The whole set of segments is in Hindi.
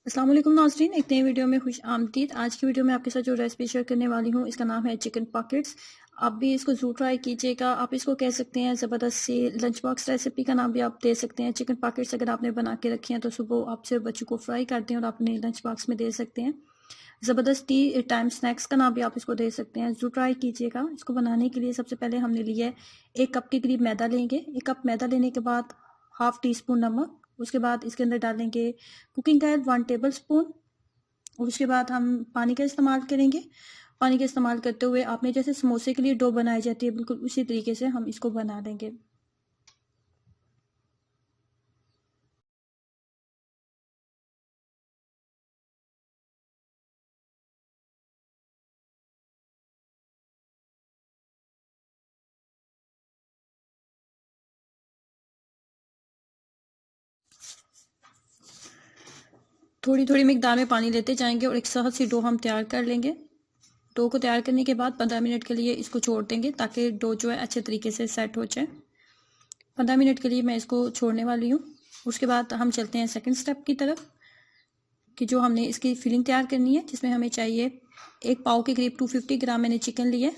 अस्सलाम वालेकुम नाज़रीन, एक नई वीडियो में खुश आमदीद। आज की वीडियो में आपके साथ जो रेसिपी शेयर करने वाली हूँ इसका नाम है चिकन पॉकेट्स। आप भी इसको ज़रूर ट्राई कीजिएगा। आप इसको कह सकते हैं ज़बरदस्त सी लंच बॉक्स रेसिपी का नाम भी आप दे सकते हैं। चिकन पॉकेट्स अगर आपने बना के रखे हैं तो सुबह आप सिर्फ बच्चों को फ्राई कर दें और अपने लंच बॉक्स में दे सकते हैं। ज़बरदस्त टी टाइम स्नैक्स का नाम भी आप इसको दे सकते हैं। ज़रूर ट्राई कीजिएगा। इसको बनाने के लिए सबसे पहले हमने लिया है 1 कप के करीब मैदा लेंगे। 1 कप मैदा लेने के बाद हाफ टी स्पून नमक, उसके बाद इसके अंदर डालेंगे कुकिंग ऑयल 1 टेबल स्पून और उसके बाद हम पानी का इस्तेमाल करेंगे। पानी का इस्तेमाल करते हुए आपने जैसे समोसे के लिए डो बनाई जाती है बिल्कुल उसी तरीके से हम इसको बना लेंगे। थोड़ी थोड़ी मिकदार में पानी लेते जाएंगे और एक सहज सी डो हम तैयार कर लेंगे। डो को तैयार करने के बाद 15 मिनट के लिए इसको छोड़ देंगे ताकि डो जो है अच्छे तरीके से सेट हो जाए। 15 मिनट के लिए मैं इसको छोड़ने वाली हूँ। उसके बाद हम चलते हैं सेकंड स्टेप की तरफ कि जो हमने इसकी फिलिंग तैयार करनी है, जिसमें हमें चाहिए 1 पाव के करीब 250 ग्राम मैंने चिकन लिया है।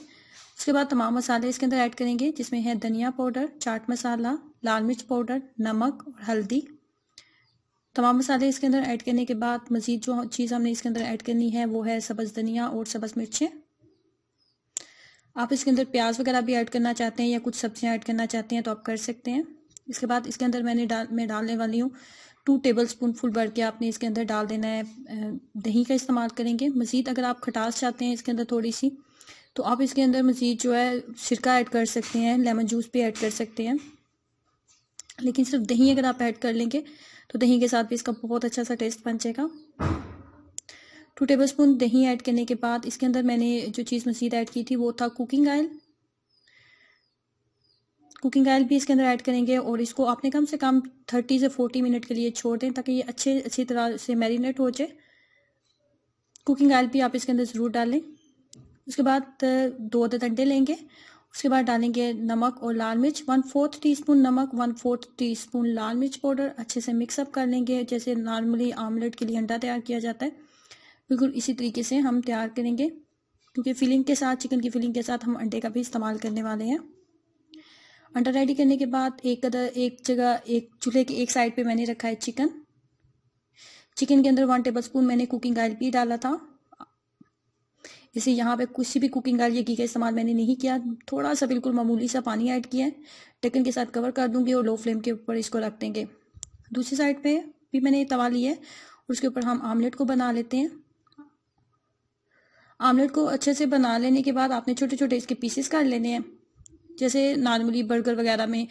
उसके बाद तमाम मसाले इसके अंदर ऐड करेंगे, जिसमें है धनिया पाउडर, चाट मसाला, लाल मिर्च पाउडर, नमक और हल्दी। तमाम मसाले इसके अंदर ऐड करने के बाद मज़ीद जो चीज़ हमने इसके अंदर ऐड करनी है वो है सब्ज़ धनिया और सब्ज़ मिर्चें। आप इसके अंदर प्याज वगैरह भी ऐड करना चाहते हैं या कुछ सब्जियां ऐड करना चाहते हैं तो आप कर सकते हैं। इसके बाद इसके अंदर मैं डालने वाली हूँ 2 टेबल स्पून फुल भर के आपने इसके अंदर डाल देना है। दही का इस्तेमाल करेंगे। मज़ीद अगर आप खटास चाहते हैं इसके अंदर थोड़ी सी, तो आप इसके अंदर मज़ीद जो है सिरका ऐड कर सकते हैं, लेमन जूस भी ऐड कर सकते हैं। लेकिन सिर्फ दही अगर आप ऐड कर लेंगे तो दही के साथ भी इसका बहुत अच्छा सा टेस्ट बन जाएगा। 2 टेबल स्पून दही ऐड करने के बाद इसके अंदर मैंने जो चीज़ मज़ीद ऐड की थी वो था कुकिंग ऑयल। कुकिंग ऑयल भी इसके अंदर ऐड करेंगे और इसको आपने कम से कम 30 से 40 मिनट के लिए छोड़ दें ताकि ये अच्छी तरह से मैरिनेट हो जाए। कुकिंग ऑयल भी आप इसके अंदर ज़रूर डालें। उसके बाद 2 अदद अंडे लेंगे। उसके बाद डालेंगे नमक और लाल मिर्च, 1/4 टीस्पून नमक, 1/4 टीस्पून लाल मिर्च पाउडर। अच्छे से मिक्सअप कर लेंगे जैसे नॉर्मली आमलेट के लिए अंडा तैयार किया जाता है, बिल्कुल इसी तरीके से हम तैयार करेंगे, क्योंकि फिलिंग के साथ, चिकन की फिलिंग के साथ हम अंडे का भी इस्तेमाल करने वाले हैं। अंडा रेडी करने के बाद एक जगह एक चूल्हे की एक साइड पे मैंने रखा है चिकन। चिकन के अंदर 1 टेबल स्पून मैंने कुकिंग ऑयल भी डाला था। इसे यहाँ पे किसी भी कुकिंग ऑयल या घी का इस्तेमाल मैंने नहीं किया, थोड़ा सा बिल्कुल मामूली सा पानी ऐड किया है। ढक्कन के साथ कवर कर दूंगी और लो फ्लेम के ऊपर इसको रख देंगे। दूसरी साइड पे भी मैंने तवा लिया है और उसके ऊपर हम आमलेट को बना लेते हैं। आमलेट को अच्छे से बना लेने के बाद आपने छोटे छोटे इसके पीसेस कर लेने हैं, जैसे नॉर्मली बर्गर वगैरह में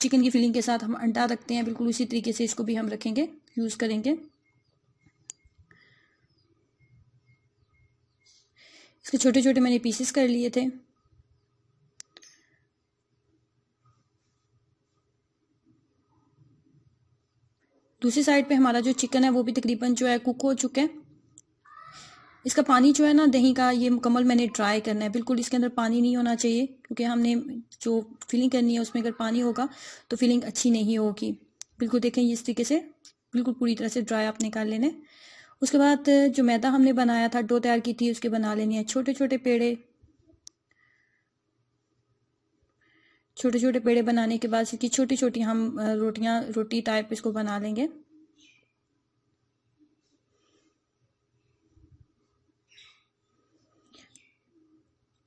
चिकन की फिलिंग के साथ हम अंडा रखते हैं, बिल्कुल उसी तरीके से इसको भी हम रखेंगे, यूज़ करेंगे। इसके छोटे छोटे मैंने पीसेस कर लिए थे। दूसरी साइड पे हमारा जो चिकन है वो भी तकरीबन जो है कुक हो चुका है। इसका पानी जो है ना दही का, ये मुकम्मल मैंने ड्राई करना है, बिल्कुल इसके अंदर पानी नहीं होना चाहिए, क्योंकि हमने जो फिलिंग करनी है उसमें अगर पानी होगा तो फिलिंग अच्छी नहीं होगी। बिल्कुल देखें इस तरीके से बिल्कुल पूरी तरह से ड्राई आप निकाल लेने। उसके बाद जो मैदा हमने बनाया था, डो तैयार की थी, उसके बना लेनी है छोटे छोटे पेड़े। छोटे छोटे पेड़े बनाने के बाद इसकी छोटी छोटी हम रोटी टाइप इसको बना लेंगे।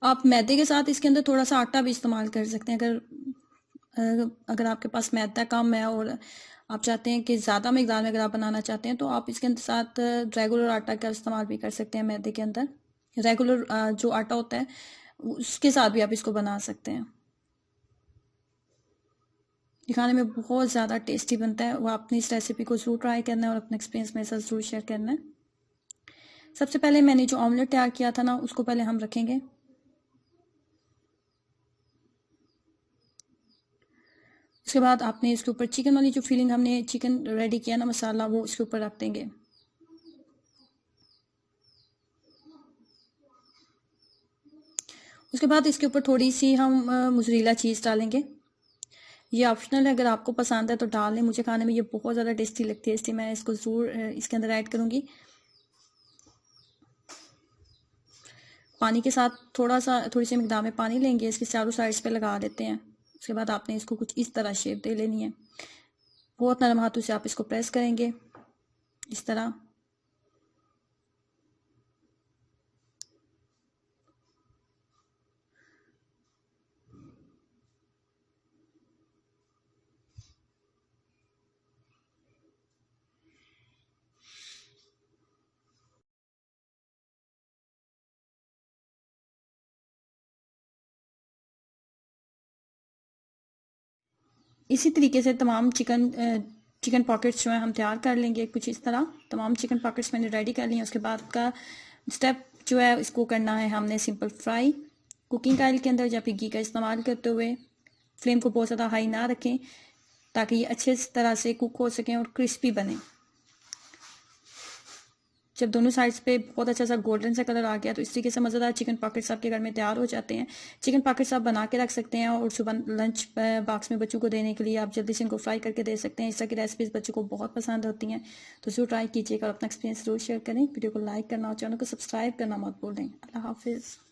आप मैदे के साथ इसके अंदर थोड़ा सा आटा भी इस्तेमाल कर सकते हैं। अगर आपके पास मैदा कम है और आप चाहते हैं कि ज़्यादा मकदार में अगर आप बनाना चाहते हैं तो आप इसके अंदर साथ रेगुलर आटा का इस्तेमाल भी कर सकते हैं। मैदे के अंदर रेगुलर जो आटा होता है उसके साथ भी आप इसको बना सकते हैं। ये खाने में बहुत ज़्यादा टेस्टी बनता है। वो आपने इस रेसिपी को ज़रूर ट्राई करना है और अपना एक्सपीरियंस मेरे साथ ज़रूर शेयर करना है। सबसे पहले मैंने जो ऑमलेट तैयार किया था ना, उसको पहले हम रखेंगे। उसके बाद आपने इसके ऊपर चिकन वाली जो फिलिंग हमने चिकन रेडी किया ना मसाला, वो इसके ऊपर रख देंगे। उसके बाद इसके ऊपर थोड़ी सी हम मोज़रेला चीज़ डालेंगे। ये ऑप्शनल है, अगर आपको पसंद है तो डाल लें। मुझे खाने में ये बहुत ज़्यादा टेस्टी लगती है, इसलिए मैं इसको ज़रूर इसके अंदर ऐड करूँगी। पानी के साथ थोड़ी सी मिकदार में पानी लेंगे, इसके चारों साइड्स पे लगा देते हैं। उसके बाद आपने इसको कुछ इस तरह शेप दे लेनी है। बहुत नरम हाथों से आप इसको प्रेस करेंगे इस तरह। इसी तरीके से तमाम चिकन पॉकेट्स जो है हम तैयार कर लेंगे कुछ इस तरह। तमाम चिकन पॉकेट्स मैंने रेडी कर लिए। उसके बाद का स्टेप जो है इसको करना है हमने सिंपल फ्राई कुकिंग ऑयल के अंदर या फिर घी का इस्तेमाल करते हुए। फ्लेम को बहुत ज़्यादा हाई ना रखें ताकि ये अच्छे तरह से कुक हो सकें और क्रिस्पी बने। जब दोनों साइड्स पे बहुत अच्छा सा गोल्डन सा कलर आ गया तो इस तरीके से मज़ेदार चिकन पॉकेट्स आपके घर में तैयार हो जाते हैं। चिकन पॉकेट्स आप बना के रख सकते हैं और सुबह लंच बॉक्स में बच्चों को देने के लिए आप जल्दी से इनको फ्राई करके दे सकते हैं। इस तरह की रेसिपीज़ बच्चों को बहुत पसंद होती हैं, तो ज़रूर ट्राई कीजिएगा और अपना एक्सपीरियंस ज़रूर शेयर करें। वीडियो को लाइक करना और चैनल को सब्सक्राइब करना मत भूलें। अल्लाह हाफिज़।